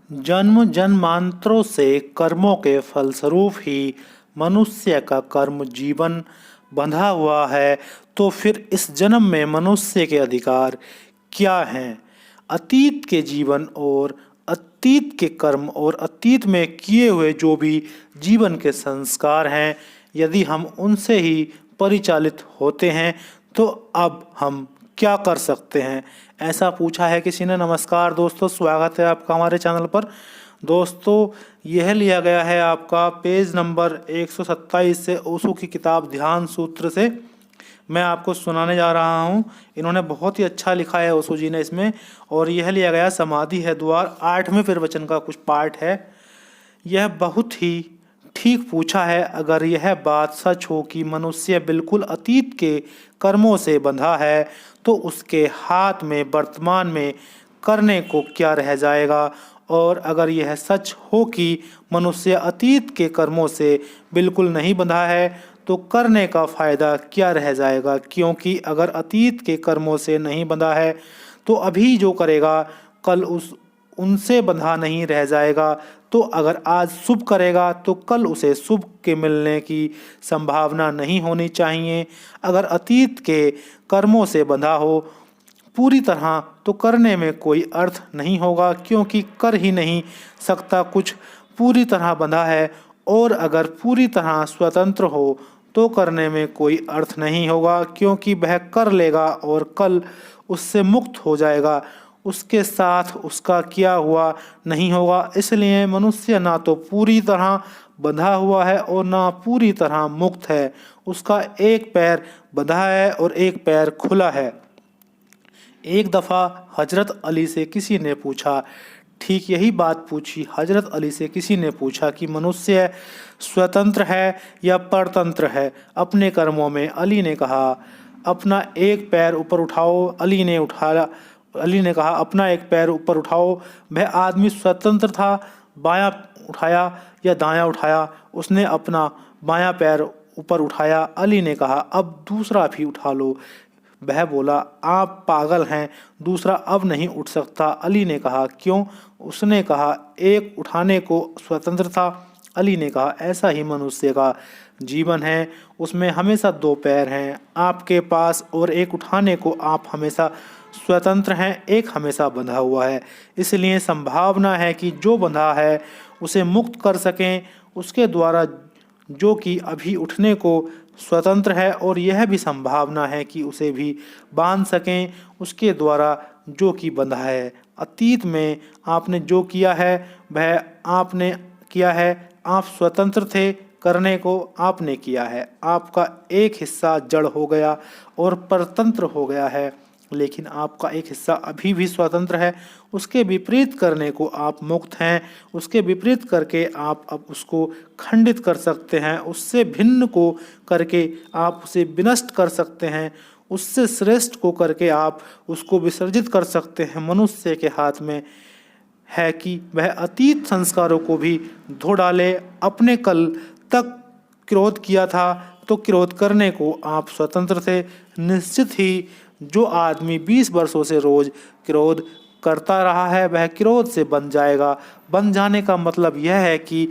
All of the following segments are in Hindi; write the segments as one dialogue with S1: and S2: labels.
S1: जन्म जन्मांतरों से कर्मों के फलस्वरूप ही मनुष्य का कर्म जीवन बंधा हुआ है। तो फिर इस जन्म में मनुष्य के अधिकार क्या हैं? अतीत के जीवन और अतीत के कर्म और अतीत में किए हुए जो भी जीवन के संस्कार हैं, यदि हम उनसे ही परिचालित होते हैं तो अब हम क्या कर सकते हैं? ऐसा पूछा है किसी ने। नमस्कार दोस्तों, स्वागत है आपका हमारे चैनल पर। दोस्तों, यह लिया गया है आपका पेज नंबर 127 से ओशो की किताब ध्यान सूत्र से। मैं आपको सुनाने जा रहा हूँ। इन्होंने बहुत ही अच्छा लिखा है ओशो जी ने इसमें। और यह लिया गया समाधि है द्वार 8वें प्रवचन का कुछ पार्ट है। यह बहुत ही ठीक पूछा है। अगर यह बात सच हो कि मनुष्य बिल्कुल अतीत के कर्मों से बंधा है तो उसके हाथ में वर्तमान में करने को क्या रह जाएगा? और अगर यह सच हो कि मनुष्य अतीत के कर्मों से बिल्कुल नहीं बंधा है तो करने का फायदा क्या रह जाएगा? क्योंकि अगर अतीत के कर्मों से नहीं बंधा है तो अभी जो करेगा कल उनसे बंधा नहीं रह जाएगा। तो अगर आज शुभ करेगा तो कल उसे शुभ के मिलने की संभावना नहीं होनी चाहिए। अगर अतीत के कर्मों से बंधा हो पूरी तरह तो करने में कोई अर्थ नहीं होगा, क्योंकि कर ही नहीं सकता कुछ पूरी तरह बंधा है। और अगर पूरी तरह स्वतंत्र हो तो करने में कोई अर्थ नहीं होगा, क्योंकि वह कर लेगा और कल उससे मुक्त हो जाएगा। उसके साथ उसका किया हुआ नहीं होगा। इसलिए मनुष्य ना तो पूरी तरह बंधा हुआ है और ना पूरी तरह मुक्त है। उसका एक पैर बंधा है और एक पैर खुला है। एक दफ़ा हजरत अली से किसी ने पूछा, ठीक यही बात पूछी हजरत अली से किसी ने पूछा कि मनुष्य स्वतंत्र है या परतंत्र है अपने कर्मों में? अली ने कहा अपना एक पैर ऊपर उठाओ। अली ने कहा अपना एक पैर ऊपर उठाओ। वह आदमी स्वतंत्र था। बायां उठाया या दायां उठाया, उसने अपना बायां पैर ऊपर उठाया। अली ने कहा अब दूसरा भी उठा लो। वह बोला आप पागल हैं, दूसरा अब नहीं उठ सकता। अली ने कहा क्यों? उसने कहा एक उठाने को स्वतंत्र था। अली ने कहा ऐसा ही मनुष्य का जीवन है, उसमें हमेशा दो पैर हैं आपके पास और एक उठाने को आप हमेशा स्वतंत्र हैं, एक हमेशा बंधा हुआ है। इसलिए संभावना है कि जो बंधा है उसे मुक्त कर सकें उसके द्वारा, जो कि अभी उठने को स्वतंत्र है, और यह भी संभावना है कि उसे भी बांध सकें उसके द्वारा जो कि बंधा है। अतीत में आपने जो किया है वह आपने किया है। आप स्वतंत्र थे, करने को आपने किया है। आपका एक हिस्सा जड़ हो गया और परतंत्र हो गया है, लेकिन आपका एक हिस्सा अभी भी स्वतंत्र है। उसके विपरीत करने को आप मुक्त हैं। उसके विपरीत करके आप अब उसको खंडित कर सकते हैं। उससे भिन्न को करके आप उसे विनष्ट कर सकते हैं। उससे श्रेष्ठ को करके आप उसको विसर्जित कर सकते हैं। मनुष्य के हाथ में है कि वह अतीत संस्कारों को भी धो डाले। अपने कल तक क्रोध किया था तो क्रोध करने को आप स्वतंत्र थे। निश्चित ही जो आदमी 20 वर्षों से रोज क्रोध करता रहा है वह क्रोध से बन जाएगा। बन जाने का मतलब यह है कि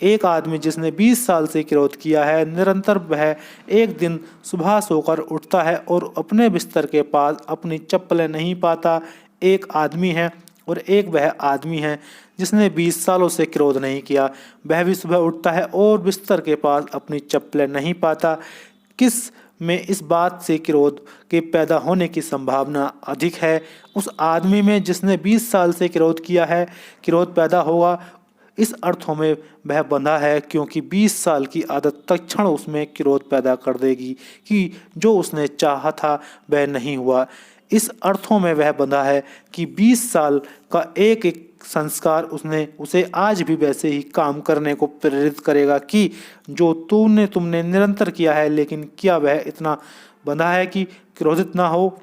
S1: एक आदमी जिसने 20 साल से क्रोध किया है निरंतर, वह एक दिन सुबह सोकर उठता है और अपने बिस्तर के पास अपनी चप्पलें नहीं पाता। एक आदमी है और एक वह आदमी है जिसने 20 सालों से क्रोध नहीं किया। वह भी सुबह उठता है और बिस्तर के पास अपनी चप्पलें नहीं पाता। किस में इस बात से क्रोध के पैदा होने की संभावना अधिक है? उस आदमी में जिसने 20 साल से क्रोध किया है क्रोध पैदा होगा। इस अर्थों में वह बंधा है क्योंकि 20 साल की आदत तत्क्षण उसमें क्रोध पैदा कर देगी कि जो उसने चाहा था वह नहीं हुआ। इस अर्थों में वह बंधा है कि 20 साल का एक एक संस्कार उसे आज भी वैसे ही काम करने को प्रेरित करेगा कि जो तुमने निरंतर किया है, लेकिन क्या वह इतना बंधा है कि क्रोधित ना हो?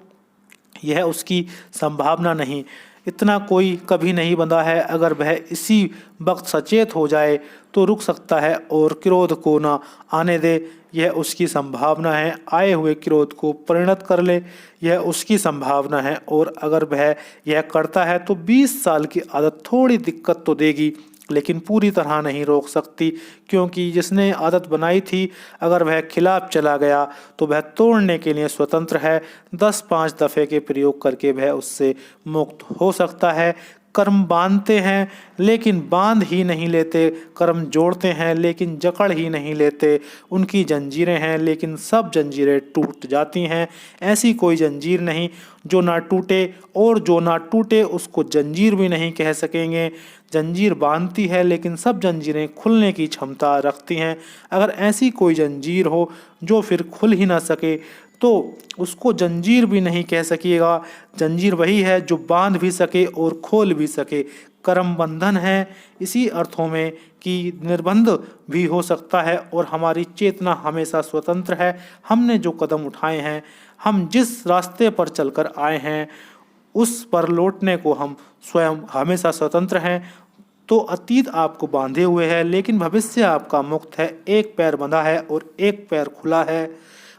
S1: यह उसकी संभावना नहीं। इतना कोई कभी नहीं बंधा है। अगर वह इसी वक्त सचेत हो जाए तो रुक सकता है और क्रोध को न आने दे, यह उसकी संभावना है। आए हुए क्रोध को परिणत कर ले, यह उसकी संभावना है। और अगर वह यह करता है तो 20 साल की आदत थोड़ी दिक्कत तो देगी, लेकिन पूरी तरह नहीं रोक सकती, क्योंकि जिसने आदत बनाई थी अगर वह खिलाफ चला गया तो वह तोड़ने के लिए स्वतंत्र है। 10-5 दफ़े के प्रयोग करके वह उससे मुक्त हो सकता है। कर्म बांधते हैं लेकिन बांध ही नहीं लेते, कर्म जोड़ते हैं लेकिन जकड़ ही नहीं लेते। उनकी जंजीरें हैं लेकिन सब जंजीरें टूट जाती हैं। ऐसी कोई जंजीर नहीं जो ना टूटे, और जो ना टूटे उसको जंजीर भी नहीं कह सकेंगे। जंजीर बांधती है लेकिन सब जंजीरें खुलने की क्षमता रखती हैं। अगर ऐसी कोई जंजीर हो जो फिर खुल ही ना सके तो उसको जंजीर भी नहीं कह सकिएगा। जंजीर वही है जो बांध भी सके और खोल भी सके। कर्म बंधन है इसी अर्थों में कि निर्बंध भी हो सकता है, और हमारी चेतना हमेशा स्वतंत्र है। हमने जो कदम उठाए हैं, हम जिस रास्ते पर चलकर आए हैं, उस पर लौटने को हम स्वयं हमेशा स्वतंत्र हैं। तो अतीत आपको बांधे हुए है लेकिन भविष्य आपका मुक्त है। एक पैर बंधा है और एक पैर खुला है।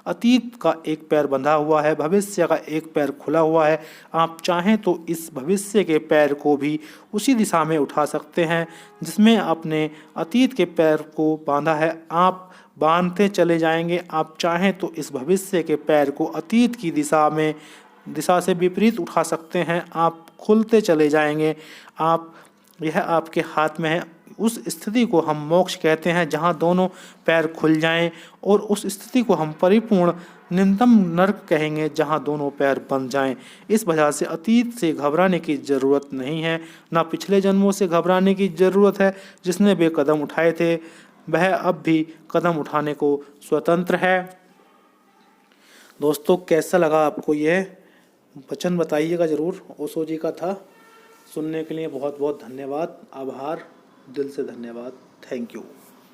S1: अतीत का एक पैर बंधा हुआ है, भविष्य का एक पैर खुला हुआ है। आप चाहें तो इस भविष्य के पैर को भी उसी दिशा में उठा सकते हैं जिसमें अपने अतीत के पैर को बांधा है। आप बांधते चले जाएंगे। आप चाहें तो इस भविष्य के पैर को अतीत की दिशा से विपरीत उठा सकते हैं। आप खुलते चले जाएंगे। यह आपके हाथ में है। उस स्थिति को हम मोक्ष कहते हैं जहाँ दोनों पैर खुल जाएं, और उस स्थिति को हम परिपूर्ण निम्नतम नर्क कहेंगे जहाँ दोनों पैर बंध जाएं। इस वजह से अतीत से घबराने की ज़रूरत नहीं है, ना पिछले जन्मों से घबराने की ज़रूरत है। जिसने वे कदम उठाए थे वह अब भी कदम उठाने को स्वतंत्र है। दोस्तों, कैसा लगा आपको यह वचन बताइएगा ज़रूर। ओशो जी का था। सुनने के लिए बहुत बहुत धन्यवाद। आभार, दिल से धन्यवाद। Thank you.